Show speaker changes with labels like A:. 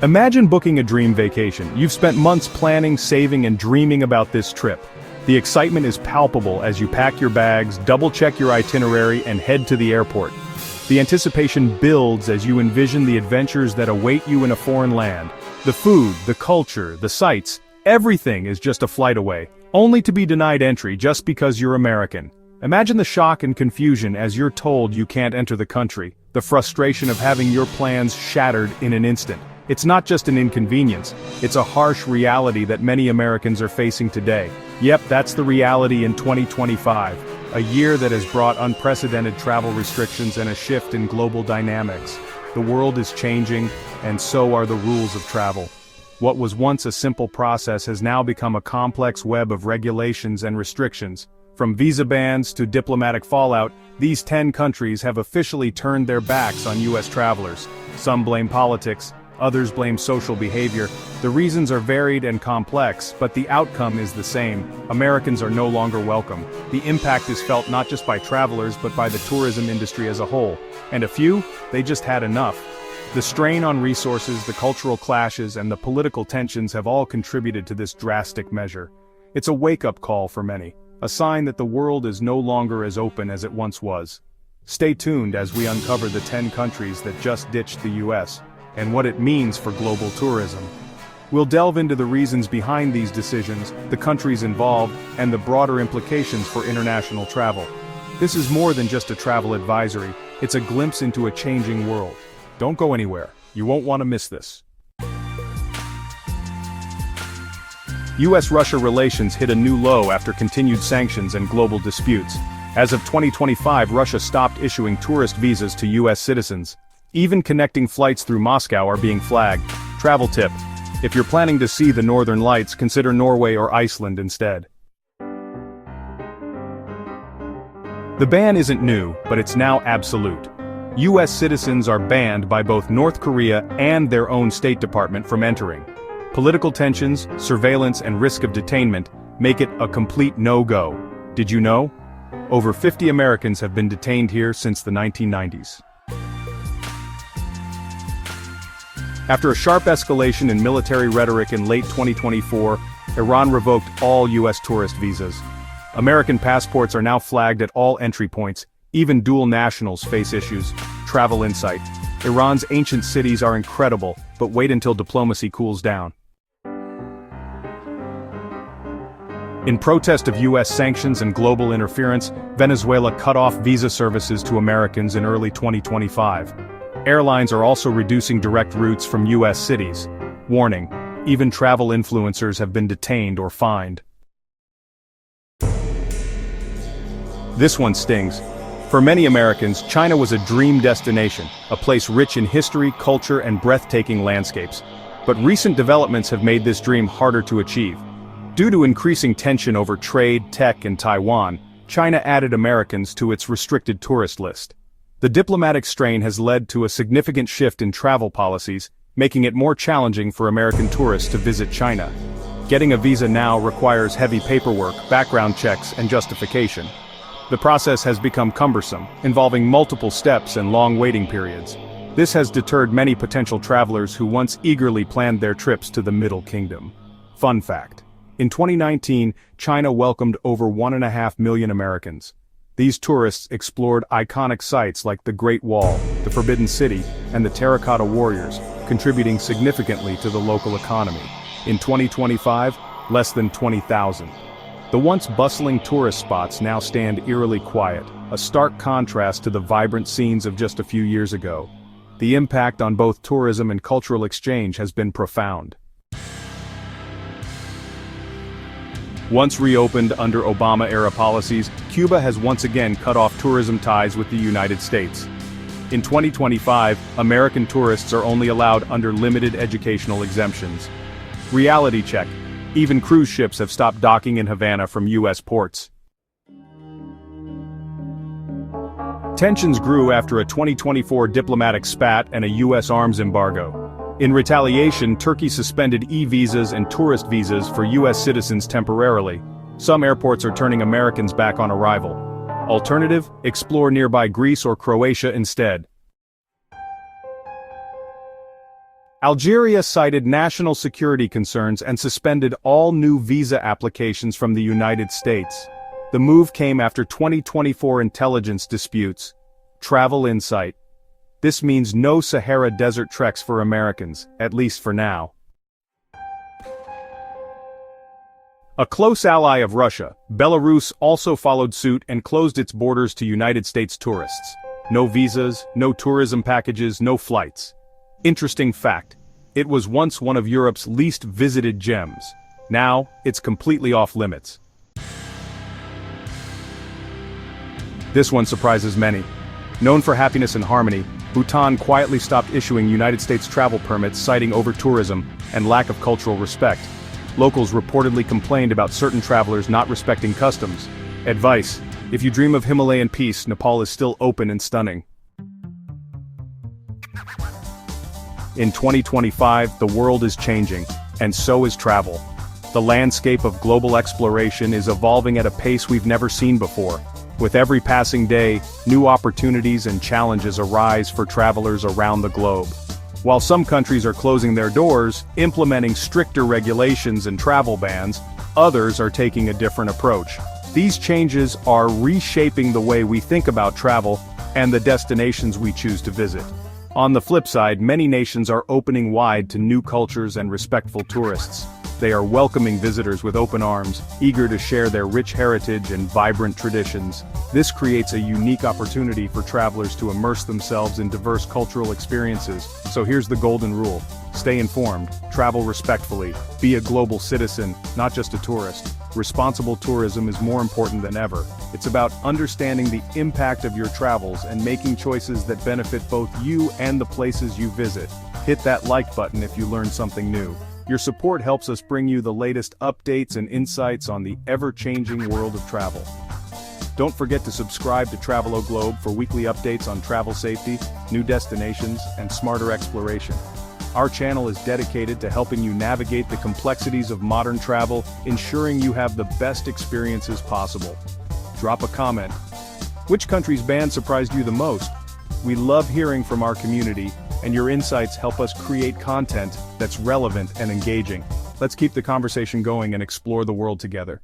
A: Imagine booking a dream vacation. You've spent months planning, saving, and dreaming about this trip. The excitement is palpable as you pack your bags, double-check your itinerary, and head to the airport. The anticipation builds as you envision the adventures that await you in a foreign land. The food, the culture, the sights, everything is just a flight away, only to be denied entry just because you're American. Imagine the shock and confusion as you're told you can't enter the country, the frustration of having your plans shattered in an instant. It's not just an inconvenience, it's a harsh reality that many Americans are facing today. Yep, that's the reality in 2025, a year that has brought unprecedented travel restrictions and a shift in global dynamics. The world is changing, and so are the rules of travel. What was once a simple process has now become a complex web of regulations and restrictions. From visa bans to diplomatic fallout, these 10 countries have officially turned their backs on U.S. travelers. Some blame politics, others blame social behavior. The reasons are varied and complex, but the outcome is the same. Americans are no longer welcome. The impact is felt not just by travelers but by the tourism industry as a whole. And a few, they just had enough. The strain on resources, the cultural clashes, and the political tensions have all contributed to this drastic measure. It's a wake-up call for many, a sign that the world is no longer as open as it once was. Stay tuned as we uncover the 10 countries that just ditched the US, and what it means for global tourism. We'll delve into the reasons behind these decisions, the countries involved, and the broader implications for international travel. This is more than just a travel advisory, it's a glimpse into a changing world. Don't go anywhere, you won't want to miss this. US-Russia relations hit a new low after continued sanctions and global disputes. As of 2025, Russia stopped issuing tourist visas to US citizens. Even connecting flights through Moscow are being flagged. Travel tip: if you're planning to see the Northern Lights, consider Norway or Iceland instead. The ban isn't new, but it's now absolute. US citizens are banned by both North Korea and their own State Department from entering. Political tensions, surveillance, and risk of detainment make it a complete no-go. Did you know? Over 50 Americans have been detained here since the 1990s. After a sharp escalation in military rhetoric in late 2024, Iran revoked all US tourist visas. American passports are now flagged at all entry points, even dual nationals face issues. Travel insight: Iran's ancient cities are incredible, but wait until diplomacy cools down. In protest of US sanctions and global interference, Venezuela cut off visa services to Americans in early 2025. Airlines are also reducing direct routes from US cities. Warning: even travel influencers have been detained or fined. This one stings. For many Americans, China was a dream destination, a place rich in history, culture, and breathtaking landscapes. But recent developments have made this dream harder to achieve. Due to increasing tension over trade, tech, and Taiwan, China added Americans to its restricted tourist list. The diplomatic strain has led to a significant shift in travel policies, making it more challenging for American tourists to visit China. Getting a visa now requires heavy paperwork, background checks, and justification. The process has become cumbersome, involving multiple steps and long waiting periods. This has deterred many potential travelers who once eagerly planned their trips to the Middle Kingdom. Fun fact: in 2019, China welcomed over 1.5 million Americans. These tourists explored iconic sites like the Great Wall, the Forbidden City, and the Terracotta Warriors, contributing significantly to the local economy. In 2025, less than 20,000. The once bustling tourist spots now stand eerily quiet, a stark contrast to the vibrant scenes of just a few years ago. The impact on both tourism and cultural exchange has been profound. Once reopened under Obama-era policies, Cuba has once again cut off tourism ties with the United States. In 2025, American tourists are only allowed under limited educational exemptions. Reality check: even cruise ships have stopped docking in Havana from U.S. ports. Tensions grew after a 2024 diplomatic spat and a U.S. arms embargo. In retaliation, Turkey suspended e-visas and tourist visas for U.S. citizens temporarily. Some airports are turning Americans back on arrival. Alternative: explore nearby Greece or Croatia instead. Algeria cited national security concerns and suspended all new visa applications from the United States. The move came after 2024 intelligence disputes. Travel insight. This means no Sahara Desert treks for Americans, at least for now. A close ally of Russia, Belarus also followed suit and closed its borders to United States tourists. No visas, no tourism packages, no flights. Interesting fact. It was once one of Europe's least visited gems. Now, it's completely off limits. This one surprises many. Known for happiness and harmony, Bhutan quietly stopped issuing United States travel permits citing over-tourism and lack of cultural respect. Locals reportedly complained about certain travelers not respecting customs. Advice: if you dream of Himalayan peace, Nepal is still open and stunning. In 2025, the world is changing, and so is travel. The landscape of global exploration is evolving at a pace we've never seen before. With every passing day, new opportunities and challenges arise for travelers around the globe. While some countries are closing their doors, implementing stricter regulations and travel bans, others are taking a different approach. These changes are reshaping the way we think about travel and the destinations we choose to visit. On the flip side, many nations are opening wide to new cultures and respectful tourists. They are welcoming visitors with open arms, eager to share their rich heritage and vibrant traditions. This creates a unique opportunity for travelers to immerse themselves in diverse cultural experiences. So here's the golden rule. Stay informed, travel respectfully, be a global citizen, not just a tourist. Responsible tourism is more important than ever. It's about understanding the impact of your travels and making choices that benefit both you and the places you visit. Hit that like button if you learned something new. Your support helps us bring you the latest updates and insights on the ever-changing world of travel. Don't forget to subscribe to Travelo Globe for weekly updates on travel safety, new destinations, and smarter exploration. Our channel is dedicated to helping you navigate the complexities of modern travel, ensuring you have the best experiences possible. Drop a comment. Which country's ban surprised you the most? We love hearing from our community, and your insights help us create content that's relevant and engaging. Let's keep the conversation going and explore the world together.